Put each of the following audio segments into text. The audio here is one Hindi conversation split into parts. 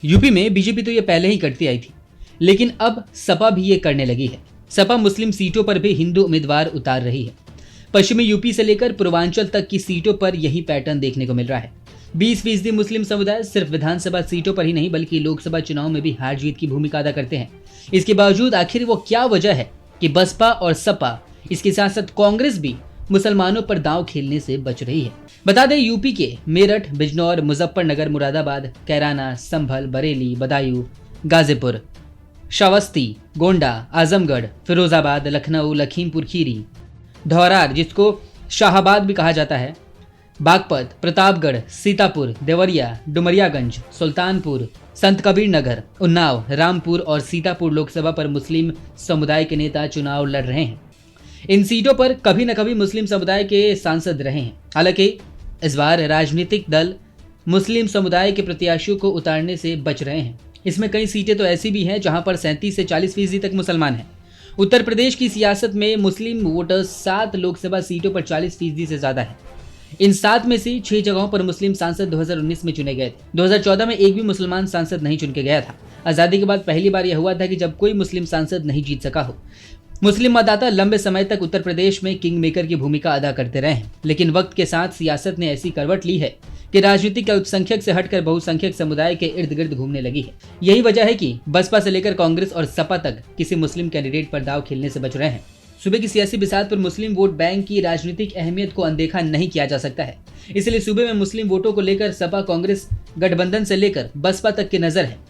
यूपी में बीजेपी तो ये पहले ही करती आई थी, लेकिन अब सपा भी ये करने लगी है। सपा मुस्लिम सीटों पर भी हिंदू उम्मीदवार उतार रही है। पश्चिमी यूपी से लेकर पूर्वांचल तक की सीटों पर यही पैटर्न देखने को मिल रहा है। 20% मुस्लिम समुदाय सिर्फ विधानसभा सीटों पर ही नहीं बल्कि लोकसभा चुनाव में भी हार जीत की भूमिका अदा करते हैं। इसके बावजूद आखिर वो क्या वजह है कि बसपा और सपा, इसके साथ साथ कांग्रेस भी मुसलमानों पर दांव खेलने से बच रही है। बता दें, यूपी के मेरठ, बिजनौर, मुजफ्फरनगर, मुरादाबाद, कैराना, संभल, बरेली, बदायूं, गाजीपुर, श्रावस्ती, गोंडा, आजमगढ़, फिरोजाबाद, लखनऊ, लखीमपुर खीरी, धौरार जिसको शाहाबाद भी कहा जाता है, बागपत, प्रतापगढ़, सीतापुर, देवरिया, डुमरियागंज, सुल्तानपुर, संत कबीर नगर, उन्नाव, रामपुर और सीतापुर लोकसभा पर मुस्लिम समुदाय के नेता चुनाव लड़ रहे हैं। इन सीटों पर कभी न कभी मुस्लिम समुदाय के सांसद रहे हैं। हालांकि इस बार राजनीतिक दल मुस्लिम समुदाय के प्रत्याशियों को उतारने से बच रहे हैं। इसमें कई सीटें तो ऐसी भी हैं जहां पर 37 से 40% तक मुसलमान हैं। उत्तर प्रदेश की सियासत में मुस्लिम वोटर्स 7 लोकसभा सीटों पर 40% से ज्यादा है। इन 7 में से 6 जगहों पर मुस्लिम सांसद 2019 में चुने गए थे। 2014 में एक भी मुसलमान सांसद नहीं चुन के गया था। आजादी के बाद पहली बार यह हुआ था कि जब कोई मुस्लिम सांसद नहीं जीत सका हो। मुस्लिम मतदाता लंबे समय तक उत्तर प्रदेश में किंग मेकर की भूमिका अदा करते रहे हैं, लेकिन वक्त के साथ सियासत ने ऐसी करवट ली है कि राजनीतिक अल्पसंख्यक से हटकर बहुसंख्यक समुदाय के इर्द गिर्द घूमने लगी है। यही वजह है कि बसपा से लेकर कांग्रेस और सपा तक किसी मुस्लिम कैंडिडेट पर दांव खेलने से बच रहे हैं। सूबे की सियासी बिसात पर मुस्लिम वोट बैंक की राजनीतिक अहमियत को अनदेखा नहीं किया जा सकता है। इसलिए सूबे में मुस्लिम वोटों को लेकर सपा कांग्रेस गठबंधन से लेकर बसपा तक की नजर है।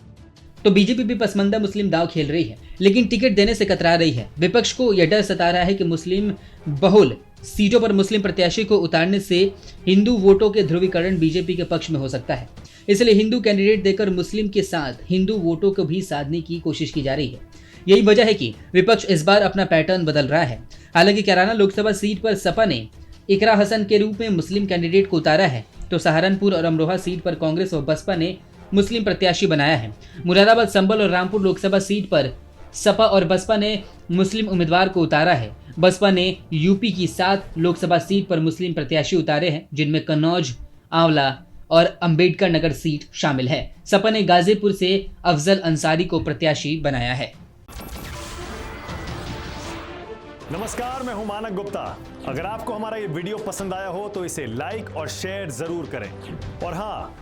तो बीजेपी भी पसमंदा मुस्लिम दांव खेल रही है, लेकिन टिकट देने से कतरा रही है। विपक्ष को यह डर सता रहा है कि मुस्लिम बहुल सीटों पर मुस्लिम प्रत्याशी को उतारने से हिंदू वोटों के ध्रुवीकरण बीजेपी के पक्ष में हो सकता है। इसलिए हिंदू कैंडिडेट देकर मुस्लिम के साथ हिंदू वोटों को भी साधने की कोशिश की जा रही है। यही वजह है कि विपक्ष इस बार अपना पैटर्न बदल रहा है। हालांकि कैराना लोकसभा सीट पर सपा ने इकरा हसन के रूप में मुस्लिम कैंडिडेट को उतारा है, तो सहारनपुर और अमरोहा सीट पर कांग्रेस और बसपा ने मुस्लिम प्रत्याशी बनाया है। मुरादाबाद, संभल और रामपुर लोकसभा सीट पर सपा और बसपा ने मुस्लिम उम्मीदवार को उतारा है। बसपा ने यूपी की 7 लोकसभा सीट पर मुस्लिम प्रत्याशी उतारे हैं, जिनमें कन्नौज, आंवला और अंबेडकर नगर सीट शामिल है। सपा ने गाजीपुर से अफजल अंसारी को प्रत्याशी बनाया है। नमस्कार, मैं हूं मानक गुप्ता। अगर आपको हमारा ये वीडियो पसंद आया हो तो इसे लाइक और शेयर जरूर करें, और हाँ,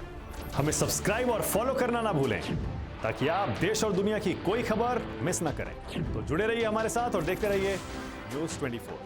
हमें सब्सक्राइब और फॉलो करना ना भूलें ताकि आप देश और दुनिया की कोई खबर मिस ना करें। तो जुड़े रहिए हमारे साथ और देखते रहिए न्यूज़ 24।